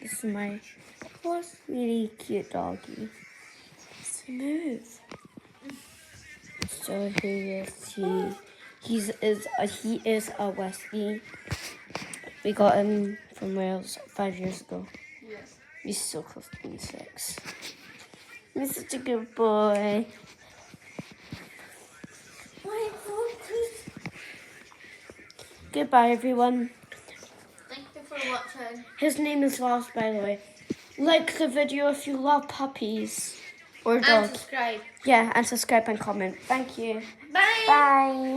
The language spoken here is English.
This is my really cute doggy. Smooth. So he is he is a Westie. We got him from Wales 5 years ago. Yes. He's so close to being 6. He's such a good boy. Goodbye, everyone. Thank you for watching. His name is Ross, by the way. Like the video if you love puppies or dogs. And subscribe. Yeah, and subscribe and comment. Thank you. Bye. Bye.